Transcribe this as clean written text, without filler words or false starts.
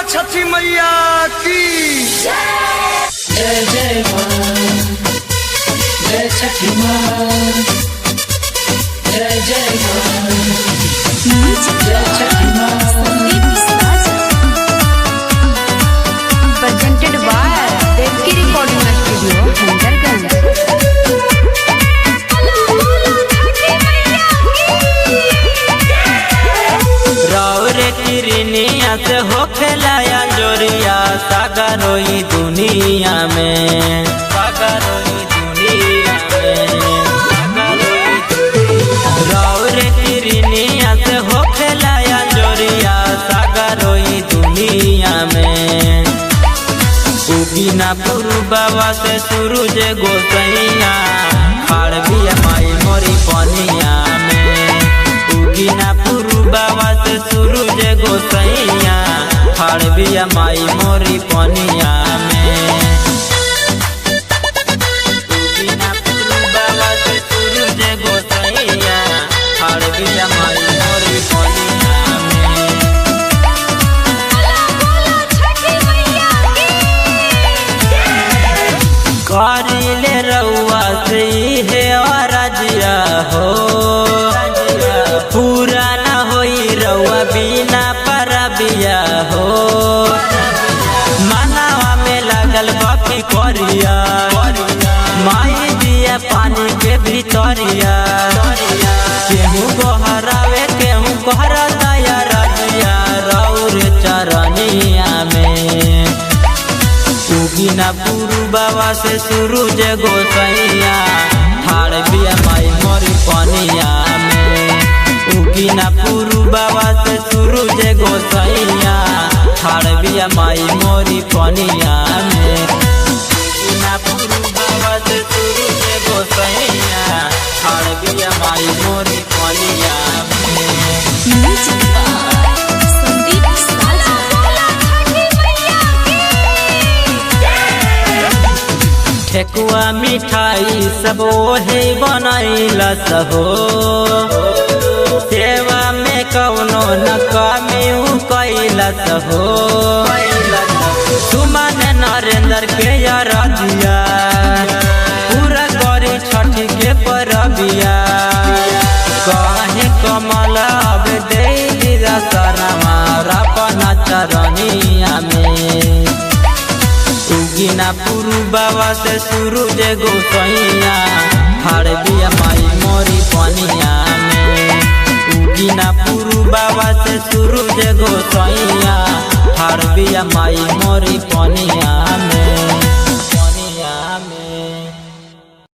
छठी मैया की जय जय मां, जय छठी मां, जय जय मां, जय छठी मां। Presented by Devki Recording Studio, Handarganj। किरनिया से होखेला अंजोरिया सागरोई दुनिया में, सागरोई दुनिया में, रौरे किरनिया से होखेला अंजोरिया सागरोई दुनिया में। उगिना पुरुबवा से सूरज गोसैया खाड़ बिया माई मोरी पनिया में। उगिना पुरुबवा से सूरज गोसैया खाड़ बिया माई मोरी पनिया में। उगिना पुरुबवा से सूरज गोसैया खाड़ बिया माई मोरी पनिया में। करिले रउआ से है राजिया हो, पूरा न होई रउआ बिना परबिया हो। मनावा में लगल बाकी करिया माई दिया पानी के भीतरिया। केहू गोहरावे केहू कहरा दया राजिया रउर चरनिया में। उगिना पुरुबवा से सूरज गोसैया ठाड़ बिया माई मोरी पनिया में। उगिना पुरुबवा से सूरज गोसैया ठाड़ बिया माई मोरी पनिया में। उगिना पुरुबवा से सूरज गोसैया ठाड़ बिया माई मोरी पनिया में। ठेकुआ मिठाई सब ओहे बनैलस हो, सेवा में कौनो न कमी कैलस हो। सुमन नरेंद्र के अरजिया पूरा करी छठी के परबिया। कहे कमल अब दे दिया सरमा अपना चरनिया में। उगिना पुरुबवा से सूरज गोसैया ठाड़ बिया माई मोरी पनिया में। उगिना पुरुबवा से सूरज गोसैया ठाड़ बिया माई मोरी पनिया